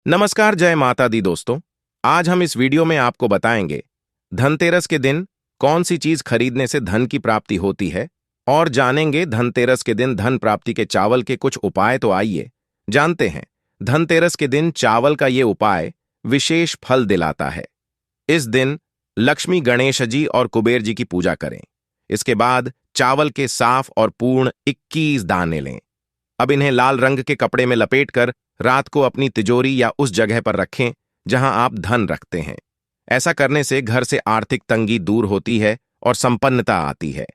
नमस्कार, जय माता दी दोस्तों। आज हम इस वीडियो में आपको बताएंगे धनतेरस के दिन कौन सी चीज खरीदने से धन की प्राप्ति होती है और जानेंगे धनतेरस के दिन धन प्राप्ति के चावल के कुछ उपाय। तो आइए जानते हैं। धनतेरस के दिन चावल का ये उपाय विशेष फल दिलाता है। इस दिन लक्ष्मी, गणेश जी और कुबेर जी की पूजा करें। इसके बाद चावल के साफ और पूर्ण 21 दाने लें। अब इन्हें लाल रंग के कपड़े में लपेटकर रात को अपनी तिजोरी या उस जगह पर रखें जहां आप धन रखते हैं। ऐसा करने से घर से आर्थिक तंगी दूर होती है और संपन्नता आती है।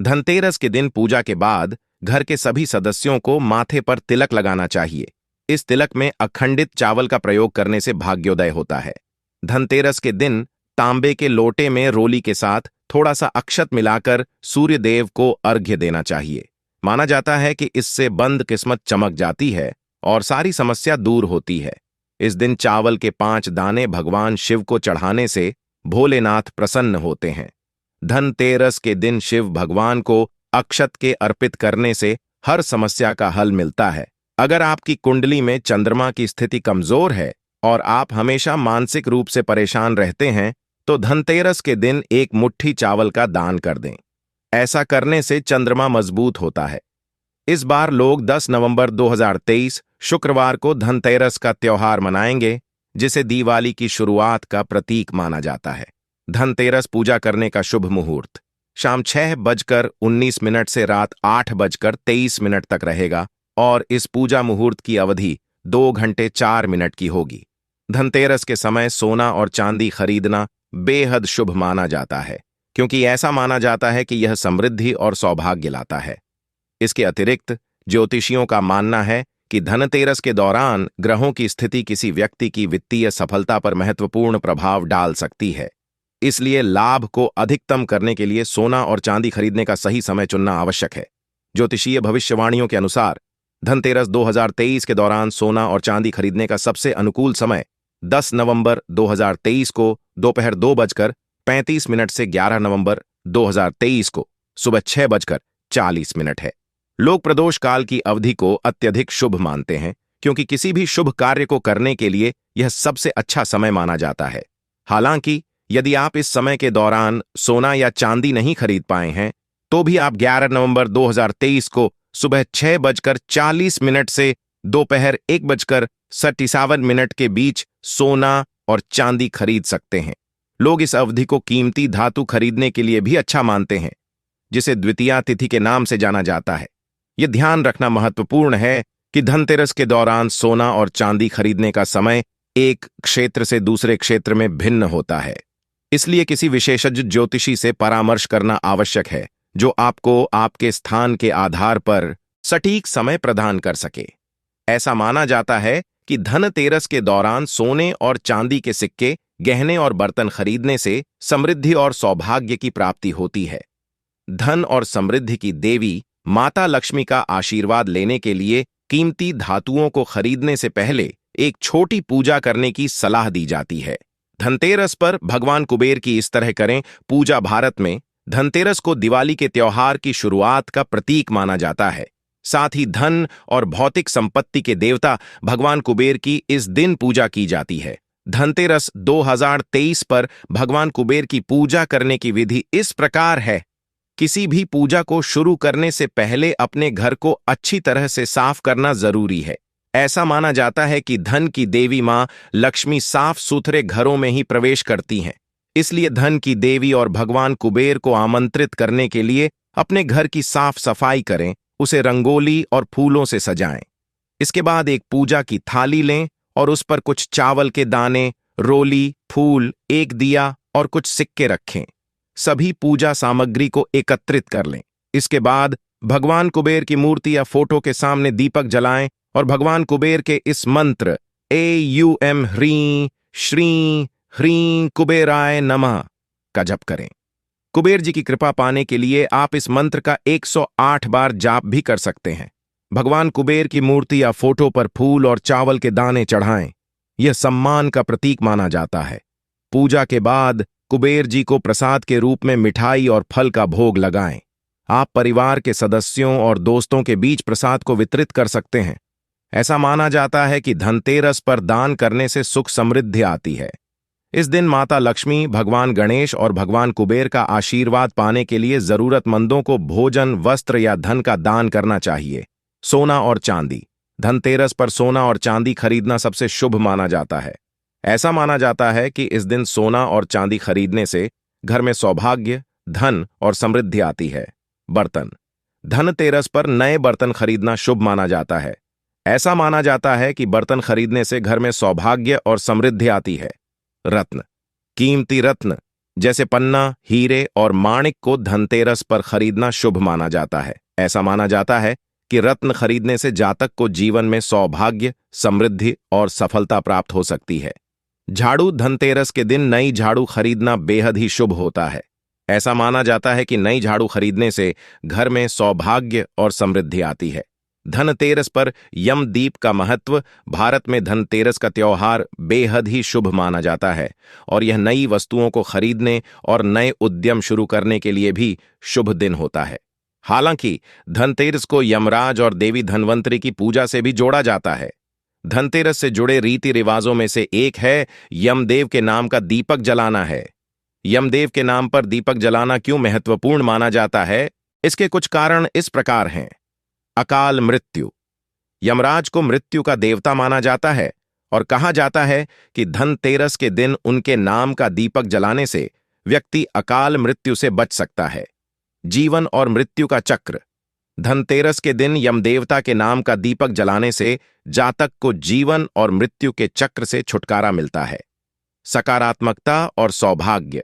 धनतेरस के दिन पूजा के बाद घर के सभी सदस्यों को माथे पर तिलक लगाना चाहिए। इस तिलक में अखंडित चावल का प्रयोग करने से भाग्योदय होता है। धनतेरस के दिन तांबे के लोटे में रोली के साथ थोड़ा सा अक्षत मिलाकर सूर्य देव को अर्घ्य देना चाहिए। माना जाता है कि इससे बंद किस्मत चमक जाती है और सारी समस्या दूर होती है। इस दिन चावल के 5 दाने भगवान शिव को चढ़ाने से भोलेनाथ प्रसन्न होते हैं। धनतेरस के दिन शिव भगवान को अक्षत के अर्पित करने से हर समस्या का हल मिलता है। अगर आपकी कुंडली में चंद्रमा की स्थिति कमजोर है और आप हमेशा मानसिक रूप से परेशान रहते हैं तो धनतेरस के दिन एक मुट्ठी चावल का दान कर दें। ऐसा करने से चंद्रमा मजबूत होता है। इस बार लोग 10 नवंबर 2023 शुक्रवार को धनतेरस का त्योहार मनाएंगे, जिसे दिवाली की शुरुआत का प्रतीक माना जाता है। धनतेरस पूजा करने का शुभ मुहूर्त शाम 6:19 से रात 8:23 तक रहेगा और इस पूजा मुहूर्त की अवधि 2 घंटे 4 मिनट की होगी। धनतेरस के समय सोना और चांदी खरीदना बेहद शुभ माना जाता है, क्योंकि ऐसा माना जाता है कि यह समृद्धि और सौभाग्य लाता है। इसके अतिरिक्त ज्योतिषियों का मानना है कि धनतेरस के दौरान ग्रहों की स्थिति किसी व्यक्ति की वित्तीय सफलता पर महत्वपूर्ण प्रभाव डाल सकती है। इसलिए लाभ को अधिकतम करने के लिए सोना और चांदी खरीदने का सही समय चुनना आवश्यक है। ज्योतिषीय भविष्यवाणियों के अनुसार धनतेरस 2023 के दौरान सोना और चांदी खरीदने का सबसे अनुकूल समय 10 नवंबर 2023 को दोपहर 2:35 से 11 नवंबर 2023 को सुबह 6:40 है। लोग प्रदोष काल की अवधि को अत्यधिक शुभ मानते हैं, क्योंकि किसी भी शुभ कार्य को करने के लिए यह सबसे अच्छा समय माना जाता है। हालांकि यदि आप इस समय के दौरान सोना या चांदी नहीं खरीद पाए हैं, तो भी आप 11 नवंबर 2023 को सुबह 6:40 से दोपहर 1:57 के बीच सोना और चांदी खरीद सकते हैं। लोग इस अवधि को कीमती धातु खरीदने के लिए भी अच्छा मानते हैं, जिसे द्वितीया तिथि के नाम से जाना जाता है। यह ध्यान रखना महत्वपूर्ण है कि धनतेरस के दौरान सोना और चांदी खरीदने का समय एक क्षेत्र से दूसरे क्षेत्र में भिन्न होता है। इसलिए किसी विशेषज्ञ ज्योतिषी से परामर्श करना आवश्यक है, जो आपको आपके स्थान के आधार पर सटीक समय प्रदान कर सके। ऐसा माना जाता है कि धनतेरस के दौरान सोने और चांदी के सिक्के, गहने और बर्तन खरीदने से समृद्धि और सौभाग्य की प्राप्ति होती है। धन और समृद्धि की देवी माता लक्ष्मी का आशीर्वाद लेने के लिए कीमती धातुओं को खरीदने से पहले एक छोटी पूजा करने की सलाह दी जाती है। धनतेरस पर भगवान कुबेर की इस तरह करें पूजा। भारत में धनतेरस को दिवाली के त्योहार की शुरुआत का प्रतीक माना जाता है। साथ ही धन और भौतिक संपत्ति के देवता भगवान कुबेर की इस दिन पूजा की जाती है। धनतेरस 2023 पर भगवान कुबेर की पूजा करने की विधि इस प्रकार है। किसी भी पूजा को शुरू करने से पहले अपने घर को अच्छी तरह से साफ करना जरूरी है। ऐसा माना जाता है कि धन की देवी मां लक्ष्मी साफ सुथरे घरों में ही प्रवेश करती हैं। इसलिए धन की देवी और भगवान कुबेर को आमंत्रित करने के लिए अपने घर की साफ सफाई करें, उसे रंगोली और फूलों से सजाएं। इसके बाद एक पूजा की थाली लें और उस पर कुछ चावल के दाने, रोली, फूल, एक दिया और कुछ सिक्के रखें। सभी पूजा सामग्री को एकत्रित कर लें। इसके बाद भगवान कुबेर की मूर्ति या फोटो के सामने दीपक जलाएं और भगवान कुबेर के इस मंत्र AUM ह्रीं श्रीं ह्रीं कुबेराय नमः का जप करें। कुबेर जी की कृपा पाने के लिए आप इस मंत्र का 108 बार जाप भी कर सकते हैं। भगवान कुबेर की मूर्ति या फोटो पर फूल और चावल के दाने चढ़ाएं। यह सम्मान का प्रतीक माना जाता है। पूजा के बाद कुबेर जी को प्रसाद के रूप में मिठाई और फल का भोग लगाएं। आप परिवार के सदस्यों और दोस्तों के बीच प्रसाद को वितरित कर सकते हैं। ऐसा माना जाता है कि धनतेरस पर दान करने से सुख समृद्धि आती है। इस दिन माता लक्ष्मी, भगवान गणेश और भगवान कुबेर का आशीर्वाद पाने के लिए जरूरतमंदों को भोजन, वस्त्र या धन का दान करना चाहिए। सोना और चांदी। धनतेरस पर सोना और चांदी खरीदना सबसे शुभ माना जाता है। ऐसा माना जाता है कि इस दिन सोना और चांदी खरीदने से घर में सौभाग्य, धन और समृद्धि आती है। बर्तन। धनतेरस पर नए बर्तन खरीदना शुभ माना जाता है। ऐसा माना जाता है कि बर्तन खरीदने से घर में सौभाग्य और समृद्धि आती है। रत्न। कीमती रत्न जैसे पन्ना, हीरे और माणिक को धनतेरस पर खरीदना शुभ माना जाता है। ऐसा माना जाता है कि रत्न खरीदने से जातक को जीवन में सौभाग्य, समृद्धि और सफलता प्राप्त हो सकती है। झाड़ू। धनतेरस के दिन नई झाड़ू खरीदना बेहद ही शुभ होता है। ऐसा माना जाता है कि नई झाड़ू खरीदने से घर में सौभाग्य और समृद्धि आती है। धनतेरस पर यमदीप का महत्व। भारत में धनतेरस का त्योहार बेहद ही शुभ माना जाता है और यह नई वस्तुओं को खरीदने और नए उद्यम शुरू करने के लिए भी शुभ दिन होता है। हालांकि धनतेरस को यमराज और देवी धन्वंतरी की पूजा से भी जोड़ा जाता है। धनतेरस से जुड़े रीति रिवाजों में से एक है यमदेव के नाम का दीपक जलाना है। यमदेव के नाम पर दीपक जलाना क्यों महत्वपूर्ण माना जाता है? इसके कुछ कारण इस प्रकार हैं। अकाल मृत्यु। यमराज को मृत्यु का देवता माना जाता है और कहा जाता है कि धनतेरस के दिन उनके नाम का दीपक जलाने से व्यक्ति अकाल मृत्यु से बच सकता है। जीवन और मृत्यु का चक्र। धनतेरस के दिन यमदेवता के नाम का दीपक जलाने से जातक को जीवन और मृत्यु के चक्र से छुटकारा मिलता है। सकारात्मकता और सौभाग्य।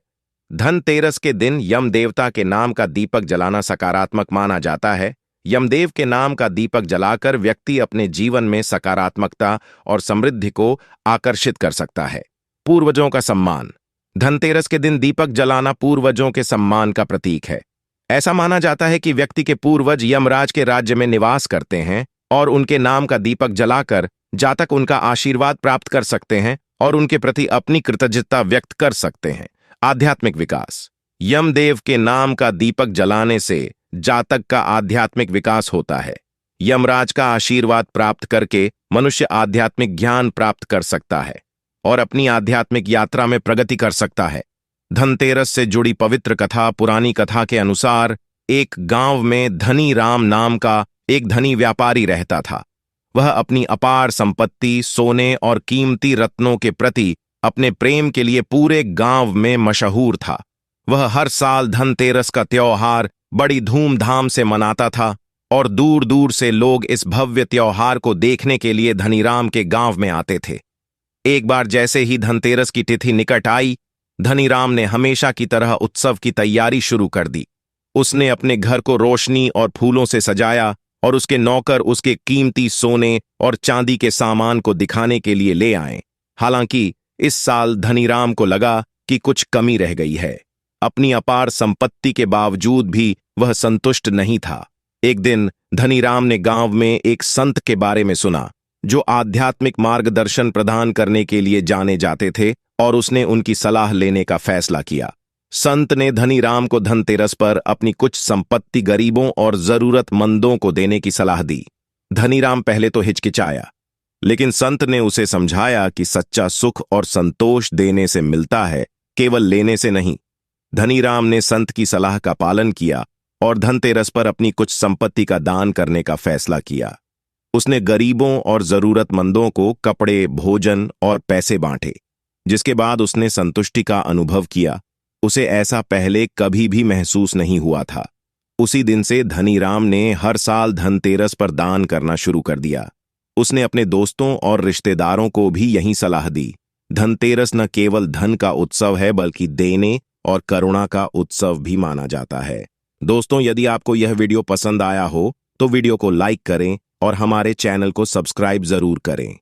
धनतेरस के दिन यमदेवता के नाम का दीपक जलाना सकारात्मक माना जाता है। यमदेव के नाम का दीपक जलाकर व्यक्ति अपने जीवन में सकारात्मकता और समृद्धि को आकर्षित कर सकता है। पूर्वजों का सम्मान। धनतेरस के दिन दीपक जलाना पूर्वजों के सम्मान का प्रतीक है। ऐसा माना जाता है कि व्यक्ति के पूर्वज यमराज के राज्य में निवास करते हैं और उनके नाम का दीपक जलाकर जातक उनका आशीर्वाद प्राप्त कर सकते हैं और उनके प्रति अपनी कृतज्ञता व्यक्त कर सकते हैं। आध्यात्मिक विकास। यमदेव के नाम का दीपक जलाने से जातक का आध्यात्मिक विकास होता है। यमराज का आशीर्वाद प्राप्त करके मनुष्य आध्यात्मिक ज्ञान प्राप्त कर सकता है और अपनी आध्यात्मिक यात्रा में प्रगति कर सकता है। धनतेरस से जुड़ी पवित्र कथा। पुरानी कथा के अनुसार एक गांव में धनी राम नाम का एक धनी व्यापारी रहता था। वह अपनी अपार संपत्ति, सोने और कीमती रत्नों के प्रति अपने प्रेम के लिए पूरे गांव में मशहूर था। वह हर साल धनतेरस का त्योहार बड़ी धूमधाम से मनाता था और दूर दूर से लोग इस भव्य त्योहार को देखने के लिए धनीराम के गांव में आते थे। एक बार जैसे ही धनतेरस की तिथि निकट आई, धनीराम ने हमेशा की तरह उत्सव की तैयारी शुरू कर दी। उसने अपने घर को रोशनी और फूलों से सजाया और उसके नौकर उसके कीमती सोने और चांदी के सामान को दिखाने के लिए ले आए। हालांकि इस साल धनीराम को लगा कि कुछ कमी रह गई है। अपनी अपार संपत्ति के बावजूद भी वह संतुष्ट नहीं था। एक दिन धनीराम ने गांव में एक संत के बारे में सुना जो आध्यात्मिक मार्गदर्शन प्रदान करने के लिए जाने जाते थे और उसने उनकी सलाह लेने का फैसला किया। संत ने धनीराम को धनतेरस पर अपनी कुछ संपत्ति गरीबों और जरूरतमंदों को देने की सलाह दी। धनीराम पहले तो हिचकिचाया, लेकिन संत ने उसे समझाया कि सच्चा सुख और संतोष देने से मिलता है, केवल लेने से नहीं। धनीराम ने संत की सलाह का पालन किया और धनतेरस पर अपनी कुछ संपत्ति का दान करने का फैसला किया। उसने गरीबों और जरूरतमंदों को कपड़े, भोजन और पैसे बांटे, जिसके बाद उसने संतुष्टि का अनुभव किया। उसे ऐसा पहले कभी भी महसूस नहीं हुआ था। उसी दिन से धनीराम ने हर साल धनतेरस पर दान करना शुरू कर दिया। उसने अपने दोस्तों और रिश्तेदारों को भी यही सलाह दी। धनतेरस न केवल धन का उत्सव है, बल्कि देने और करुणा का उत्सव भी माना जाता है। दोस्तों, यदि आपको यह वीडियो पसंद आया हो तो वीडियो को लाइक करें और हमारे चैनल को सब्सक्राइब जरूर करें।